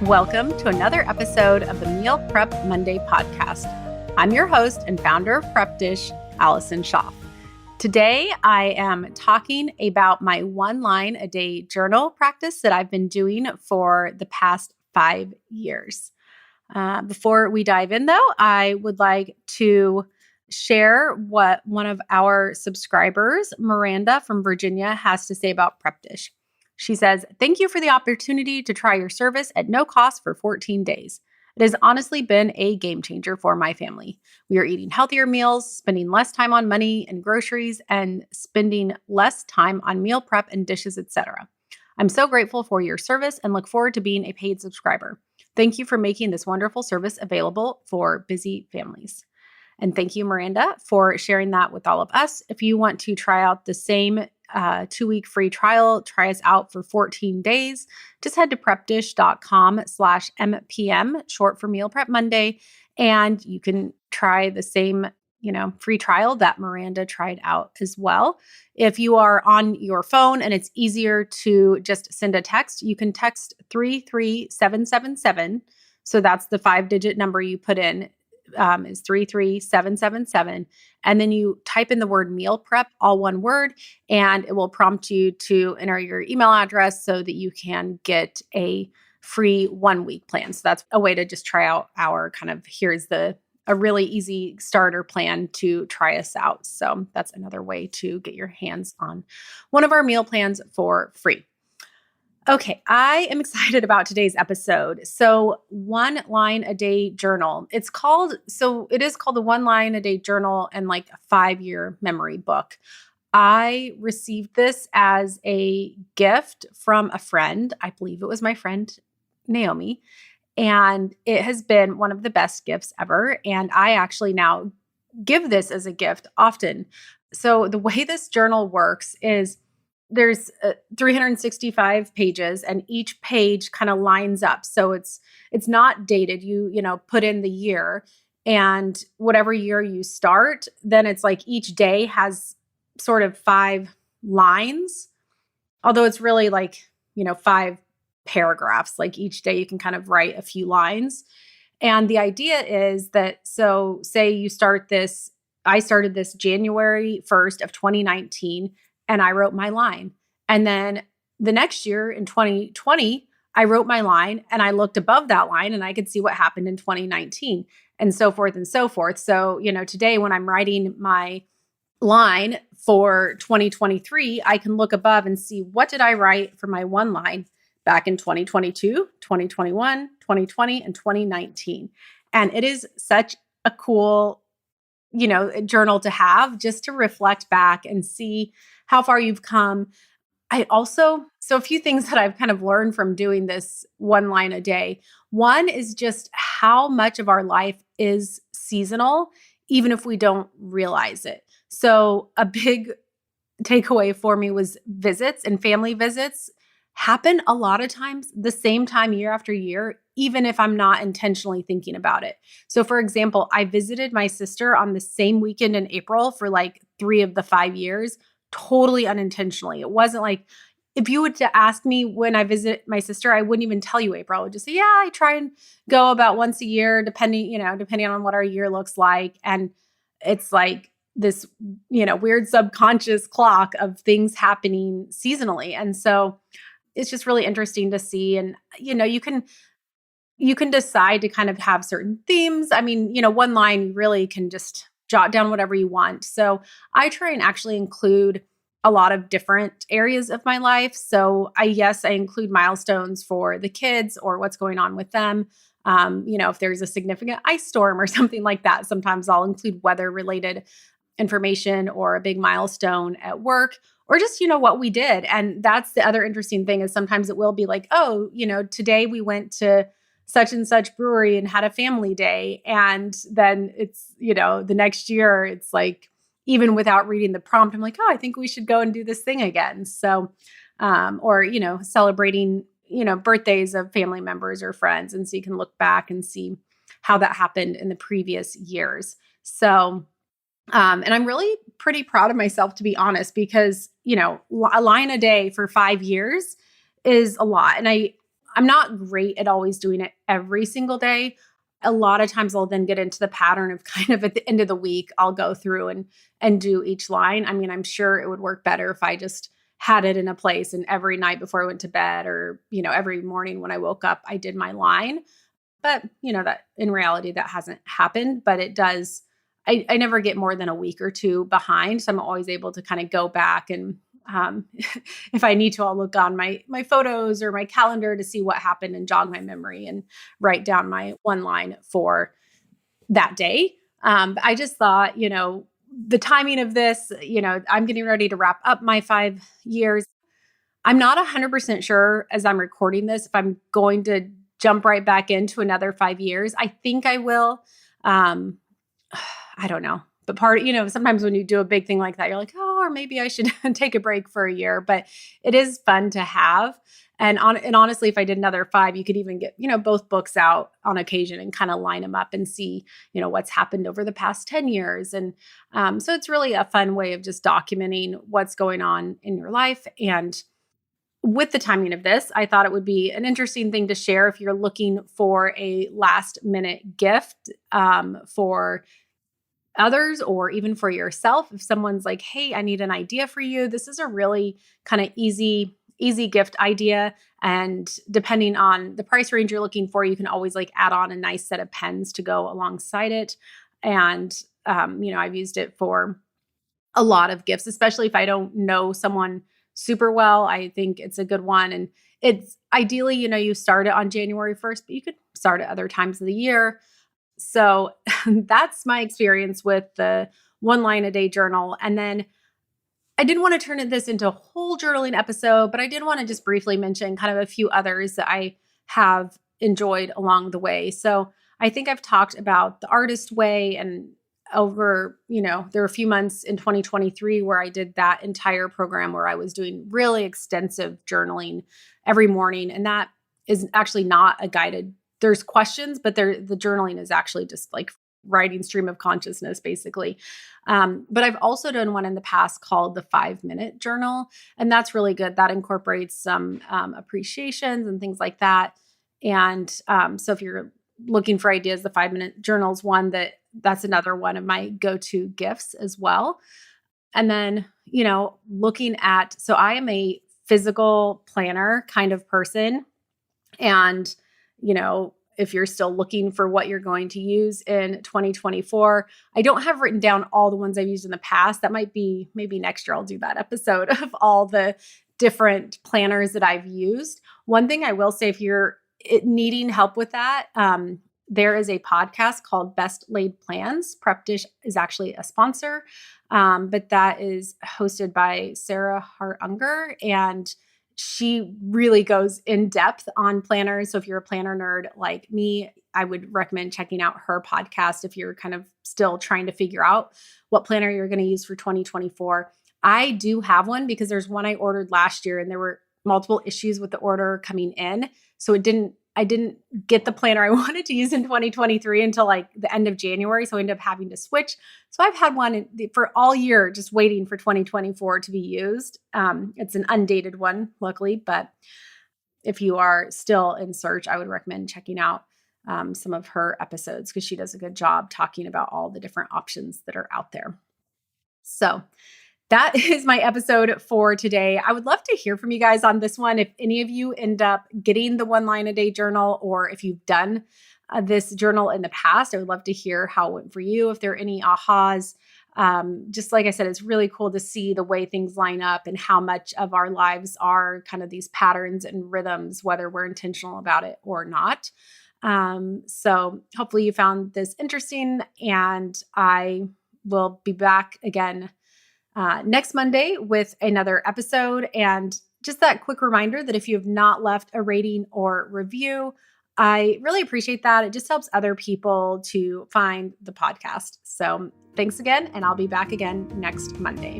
Welcome to another episode of the Meal Prep Monday podcast. I'm your host and founder of Prep Dish, Allison Schaaf. Today, I am talking about my 1 line a day journal practice that I've been doing for the past 5 years. Before we dive in, though, I would like to share what one of our subscribers, Miranda from Virginia, has to say about Prep Dish. She says, "Thank you for the opportunity to try your service at no cost for 14 days. It has honestly been a game changer for my family. We are eating healthier meals, spending less time on money and groceries, and spending less time on meal prep and dishes, etc. I'm so grateful for your service and look forward to being a paid subscriber. Thank you for making this wonderful service available for busy families." And thank you, Miranda, for sharing that with all of us. If you want to try out the same 2-week free trial, try us out for 14 days, just head to prepdish.com/MPM, short for Meal Prep Monday, and you can try the same free trial that Miranda tried out as well. If you are on your phone and it's easier to just send a text, you can text 33777. So that's the 5-digit number you put in. Is 33777. And then you type in the word meal prep, all one word, and it will prompt you to enter your email address so that you can get a free 1-week plan. So that's a way to just try out our here's a really easy starter plan to try us out. So that's another way to get your hands on one of our meal plans for free. Okay, I am excited about today's episode. So 1 line a day journal. It is called the 1 line a day journal and like a 5-year memory book. I received this as a gift from a friend. I believe it was my friend, Naomi. And it has been one of the best gifts ever. And I actually now give this as a gift often. So the way this journal works is there's 365 pages and each page kind of lines up. So it's not dated. You put in the year and whatever year you start, then it's like each day has sort of 5 lines, although it's really 5 paragraphs. Like each day you can kind of write a few lines. And the idea is that, so say you start this, I started this January 1st of 2019, and I wrote my line. And then the next year in 2020, I wrote my line and I looked above that line and I could see what happened in 2019 and so forth and so forth. So, today when I'm writing my line for 2023, I can look above and see what did I write for my 1 line back in 2022, 2021, 2020, and 2019. And it is such a cool, journal to have just to reflect back and see how far you've come. So a few things that I've kind of learned from doing this 1 line a day. One is just how much of our life is seasonal, even if we don't realize it. So a big takeaway for me was visits and family visits happen a lot of times the same time year after year, even if I'm not intentionally thinking about it. So for example, I visited my sister on the same weekend in April for 3 of the 5 years, totally unintentionally. It wasn't like, if you were to ask me when I visit my sister, I wouldn't even tell you April. I would just say, yeah, I try and go about once a year, depending on what our year looks like. And it's like this, weird subconscious clock of things happening seasonally. And so it's just really interesting to see. And, you can decide to kind of have certain themes. I mean, 1 line, you really can just jot down whatever you want. So I try and actually include a lot of different areas of my life. So I include milestones for the kids or what's going on with them. If there's a significant ice storm or something like that, sometimes I'll include weather related information or a big milestone at work or just, what we did. And that's the other interesting thing is sometimes it will be like, oh, today we went to such and such brewery and had a family day. And then it's, the next year, it's like, even without reading the prompt, I'm like, oh, I think we should go and do this thing again. So, or, celebrating, birthdays of family members or friends. And so you can look back and see how that happened in the previous years. So, and I'm really pretty proud of myself, to be honest, because, a line a day for 5 years is a lot. And I'm not great at always doing it every single day. A lot of times I'll then get into the pattern of kind of at the end of the week, I'll go through and do each line. I mean, I'm sure it would work better if I just had it in a place and every night before I went to bed or, every morning when I woke up, I did my line. But, that in reality, that hasn't happened, but it does. I never get more than a week or two behind. So I'm always able to kind of go back and, if I need to, I'll look on my photos or my calendar to see what happened and jog my memory and write down my one line for that day. But I just thought, the timing of this, I'm getting ready to wrap up my 5 years. I'm not 100% sure as I'm recording this if I'm going to jump right back into another 5 years. I think I will. I don't know. But sometimes when you do a big thing like that, you're like, oh, or maybe I should take a break for a year. But it is fun to have. And honestly, if I did another 5, you could even get, both books out on occasion and kind of line them up and see, what's happened over the past 10 years. And so it's really a fun way of just documenting what's going on in your life. And with the timing of this, I thought it would be an interesting thing to share if you're looking for a last minute gift for others or even for yourself. If someone's like, hey, I need an idea for you, this is a really kind of easy gift idea. And depending on the price range you're looking for, you can always like add on a nice set of pens to go alongside it. And, I've used it for a lot of gifts, especially if I don't know someone super well. I think it's a good one. And it's ideally, you start it on January 1st, but you could start at other times of the year. So that's my experience with the one line a day journal. And then I didn't want to turn this into a whole journaling episode, but I did want to just briefly mention kind of a few others that I have enjoyed along the way. So I think I've talked about the artist way, and over, there were a few months in 2023 where I did that entire program where I was doing really extensive journaling every morning. And that is actually not a guided, there's questions, but the journaling is actually just like writing stream of consciousness, basically. But I've also done one in the past called the 5-minute journal. And that's really good. That incorporates some appreciations and things like that. And so if you're looking for ideas, the 5-minute journal is one that's another one of my go-to gifts as well. And then, so I am a physical planner kind of person. And, if you're still looking for what you're going to use in 2024, I don't have written down all the ones I've used in the past. That might be maybe next year I'll do that episode of all the different planners that I've used. One thing I will say, if you're needing help with that, there is a podcast called Best Laid Plans. Prep Dish is actually a sponsor, but that is hosted by Sarah Hart-Unger, and she really goes in depth on planners. So if you're a planner nerd like me, I would recommend checking out her podcast if you're kind of still trying to figure out what planner you're going to use for 2024. I do have one because there's one I ordered last year and there were multiple issues with the order coming in. So I didn't get the planner I wanted to use in 2023 until like the end of January. So I ended up having to switch. So I've had one for all year, just waiting for 2024 to be used. It's an undated one, luckily, but if you are still in search, I would recommend checking out some of her episodes because she does a good job talking about all the different options that are out there. So that is my episode for today. I would love to hear from you guys on this one. If any of you end up getting the one line a day journal, or if you've done this journal in the past, I would love to hear how it went for you. If there are any ahas, just like I said, it's really cool to see the way things line up and how much of our lives are kind of these patterns and rhythms, whether we're intentional about it or not. So hopefully you found this interesting, and I will be back again next Monday with another episode. And just that quick reminder that if you have not left a rating or review, I really appreciate that. It just helps other people to find the podcast. So thanks again, and I'll be back again next Monday.